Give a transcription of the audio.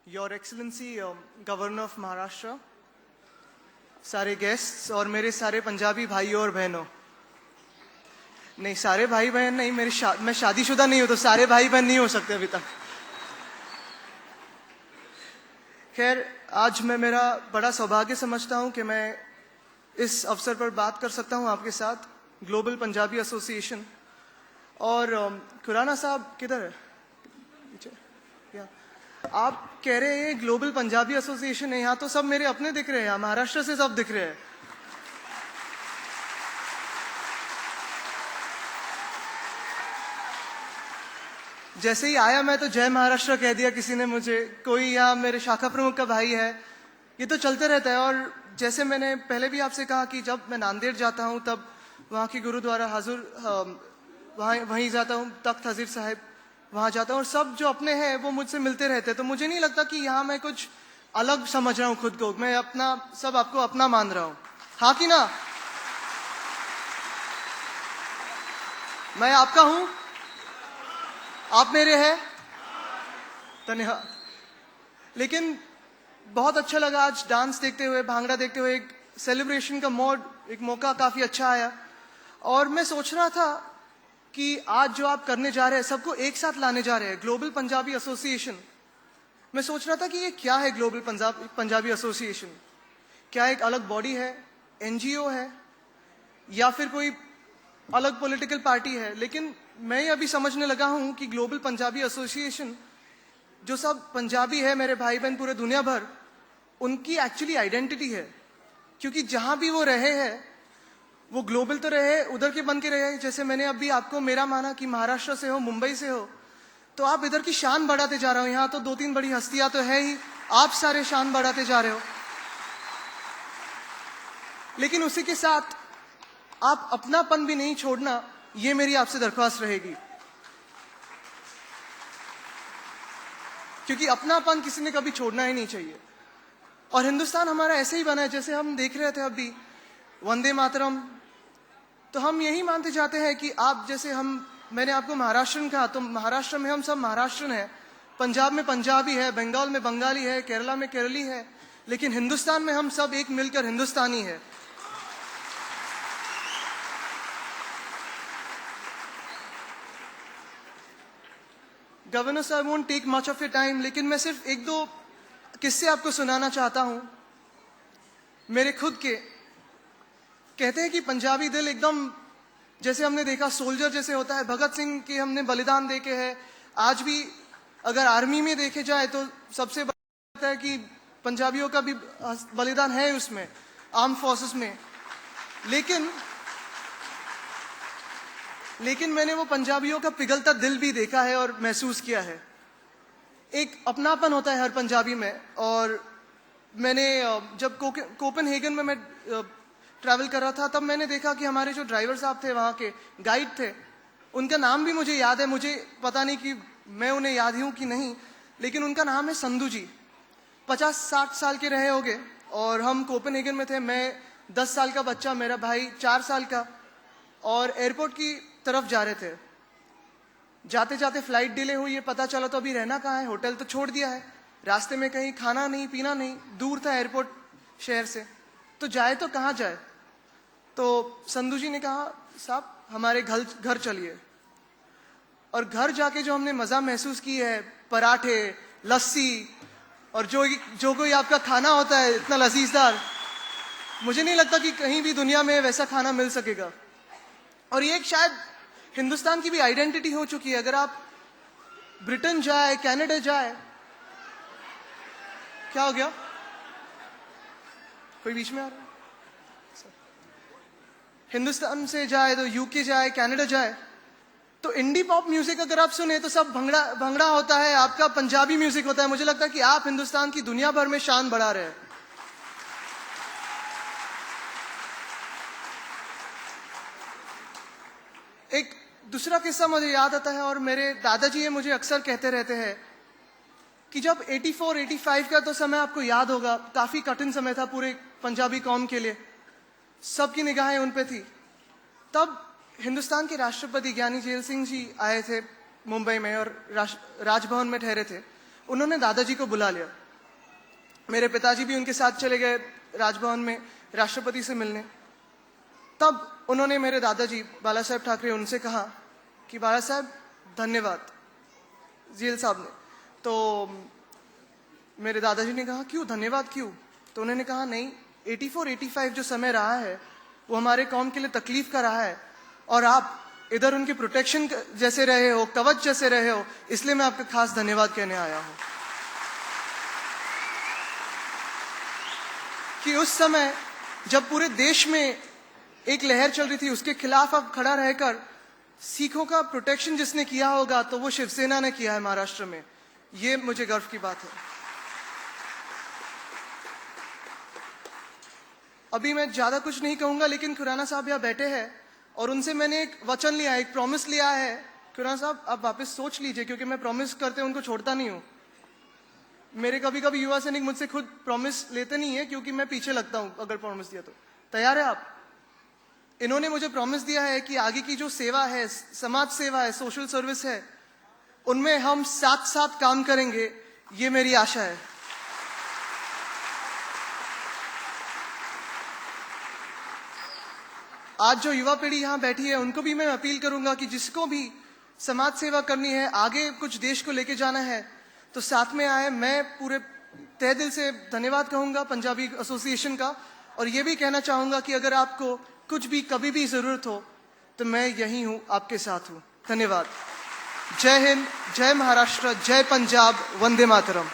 Your excellency governor of Maharashtra, सारे guests और मेरे सारे पंजाबी भाइयों और बहनों, नहीं सारे भाई बहन नहीं, मैं शादीशुदा नहीं हूं तो सारे भाई बहन नहीं हो सकते अभी तक। खैर, आज मैं मेरा बड़ा सौभाग्य समझता हूं कि मैं इस अवसर पर बात कर सकता हूं आपके साथ ग्लोबल पंजाबी एसोसिएशन। और खुराना साहब किधर है? आप कह रहे हैं ग्लोबल पंजाबी एसोसिएशन है, यहाँ तो सब मेरे अपने दिख रहे हैं, यहाँ महाराष्ट्र से सब दिख रहे हैं। जैसे ही आया मैं तो जय महाराष्ट्र कह दिया किसी ने मुझे, कोई यहाँ मेरे शाखा प्रमुख का भाई है, ये तो चलते रहता है। और जैसे मैंने पहले भी आपसे कहा कि जब मैं नांदेड़ जाता हूँ तब वहाँ की गुरुद्वारा हाजुर वहीं जाता हूँ, तख्त हजीर साहिब वहाँ जाता हूँ, और सब जो अपने हैं वो मुझसे मिलते रहते हैं। तो मुझे नहीं लगता कि यहाँ मैं कुछ अलग समझ रहा हूँ खुद को, मैं अपना सब आपको अपना मान रहा हूँ। हाँ कि ना? मैं आपका हूँ, आप मेरे हैं, धन्यवाद। लेकिन बहुत अच्छा लगा आज डांस देखते हुए, भांगड़ा देखते हुए, एक सेलिब्रेशन का मोड, एक मौका काफी अच्छा आया। और मैं सोच रहा था कि आज जो आप करने जा रहे हैं, सबको एक साथ लाने जा रहे हैं, ग्लोबल पंजाबी एसोसिएशन। मैं सोच रहा था कि ये क्या है ग्लोबल पंजाबी एसोसिएशन? क्या एक अलग बॉडी है, एनजीओ है, या फिर कोई अलग पॉलिटिकल पार्टी है? लेकिन मैं अभी समझने लगा हूं कि ग्लोबल पंजाबी एसोसिएशन, जो सब पंजाबी है मेरे भाई बहन पूरे दुनिया भर, उनकी एक्चुअली आइडेंटिटी है। क्योंकि जहां भी वो रहे हैं वो ग्लोबल तो रहे, उधर के बन के रहे। जैसे मैंने अभी आपको मेरा माना कि महाराष्ट्र से हो, मुंबई से हो, तो आप इधर की शान बढ़ाते जा रहे हो। यहाँ तो 2-3 बड़ी हस्तियां तो है ही, आप सारे शान बढ़ाते जा रहे हो। लेकिन उसी के साथ आप अपनापन भी नहीं छोड़ना, ये मेरी आपसे दरख्वास्त रहेगी। क्योंकि अपनापन किसी ने कभी छोड़ना ही नहीं चाहिए। और हिंदुस्तान हमारा ऐसे ही बना है, जैसे हम देख रहे थे अभी वंदे मातरम, तो हम यही मानते जाते हैं कि आप जैसे मैंने आपको महाराष्ट्रन कहा, तो महाराष्ट्र में हम सब महाराष्ट्रन हैं, पंजाब में पंजाबी है, बंगाल में बंगाली है, केरला में केरली है, लेकिन हिंदुस्तान में हम सब एक मिलकर हिंदुस्तानी है। गवर्नर साहब, won't take much of your time, लेकिन मैं सिर्फ 1-2 किस्से आपको सुनाना चाहता हूं मेरे खुद के। कहते हैं कि पंजाबी दिल एकदम जैसे हमने देखा सोल्जर जैसे होता है। भगत सिंह के हमने बलिदान देखे हैं। आज भी अगर आर्मी में देखे जाए तो सबसे बड़ा है कि पंजाबियों का भी बलिदान है उसमें, आर्म फोर्सेस में। लेकिन मैंने वो पंजाबियों का पिघलता दिल भी देखा है और महसूस किया है। एक अपनापन होता है हर पंजाबी में। और मैंने जब कोपेनहेगन में मैं ट्रैवल कर रहा था, तब मैंने देखा कि हमारे जो ड्राइवर साहब थे, वहाँ के गाइड थे, उनका नाम भी मुझे याद है। मुझे पता नहीं कि मैं उन्हें याद हूँ कि नहीं, लेकिन उनका नाम है संधू जी। 50-60 साल के रहे होंगे। और हम कोपेनहेगन में थे, मैं 10 साल का बच्चा, मेरा भाई 4 साल का, और एयरपोर्ट की तरफ जा रहे थे। जाते जाते फ्लाइट डिले हुई, ये पता चला तो अभी रहना कहाँ है, होटल तो छोड़ दिया है, रास्ते में कहीं खाना नहीं पीना नहीं, दूर था एयरपोर्ट शहर से, तो जाए तो कहाँ जाए? तो संधू जी ने कहा, साहब हमारे घर चलिए। और घर जाके जो हमने मजा महसूस की है, पराठे, लस्सी, और जो कोई आपका खाना होता है इतना लजीजदार, मुझे नहीं लगता कि कहीं भी दुनिया में वैसा खाना मिल सकेगा। और ये एक शायद हिंदुस्तान की भी आइडेंटिटी हो चुकी है। अगर आप ब्रिटेन जाए, कनाडा जाए, क्या हो गया? कोई बीच में आ रहा है? हिंदुस्तान से जाए तो यूके जाए, कनाडा जाए, तो इंडी पॉप म्यूजिक अगर आप सुने तो सब भंगड़ा होता है, आपका पंजाबी म्यूजिक होता है। मुझे लगता है कि आप हिंदुस्तान की दुनिया भर में शान बढ़ा रहे हैं। एक दूसरा किस्सा मुझे याद आता है, और मेरे दादाजी ये मुझे अक्सर कहते रहते हैं कि जब 84-85 का तो समय आपको याद होगा, काफी कठिन समय था पूरे पंजाबी कौम के लिए, सबकी निगाहें उन पे थी। तब हिंदुस्तान के राष्ट्रपति ज्ञानी जैल सिंह जी आए थे मुंबई में, और राजभवन में ठहरे थे। उन्होंने दादाजी को बुला लिया मेरे पिताजी भी उनके साथ चले गए राजभवन में राष्ट्रपति से मिलने। तब उन्होंने मेरे दादाजी बाला साहेब ठाकरे उनसे कहा कि बाला साहेब धन्यवाद जीएल साहब ने। तो मेरे दादाजी ने कहा क्यों धन्यवाद क्यों? तो उन्होंने कहा नहीं, 84-85 जो समय रहा है वो हमारे कौम के लिए तकलीफ का रहा है, और आप इधर उनके प्रोटेक्शन जैसे रहे हो, कवच जैसे रहे हो, इसलिए मैं आपका खास धन्यवाद कहने आया हूं। कि उस समय जब पूरे देश में एक लहर चल रही थी, उसके खिलाफ अब खड़ा रहकर सिखों का प्रोटेक्शन जिसने किया होगा तो वो शिवसेना ने किया है महाराष्ट्र में। ये मुझे गर्व की बात है। अभी मैं ज्यादा कुछ नहीं कहूंगा, लेकिन खुराना साहब यहाँ बैठे हैं और उनसे मैंने एक वचन लिया, एक प्रॉमिस लिया है। खुराना साहब आप वापस सोच लीजिए, क्योंकि मैं प्रॉमिस करते उनको छोड़ता नहीं हूं। मेरे कभी कभी युवा सैनिक मुझसे खुद प्रॉमिस लेते नहीं है, क्योंकि मैं पीछे लगता हूं अगर प्रॉमिस दिया तो। तैयार है आप? इन्होंने मुझे प्रॉमिस दिया है कि आगे की जो सेवा है, समाज सेवा है, सोशल सर्विस है, उनमें हम साथ साथ काम करेंगे, ये मेरी आशा है। आज जो युवा पीढ़ी यहाँ बैठी है उनको भी मैं अपील करूंगा कि जिसको भी समाज सेवा करनी है, आगे कुछ देश को लेके जाना है, तो साथ में आए। मैं पूरे तहे दिल से धन्यवाद कहूंगा पंजाबी एसोसिएशन का, और ये भी कहना चाहूंगा कि अगर आपको कुछ भी कभी भी जरूरत हो तो मैं यहीं हूं, आपके साथ हूं। धन्यवाद। जय हिंद, जय महाराष्ट्र, जय पंजाब, वंदे मातरम।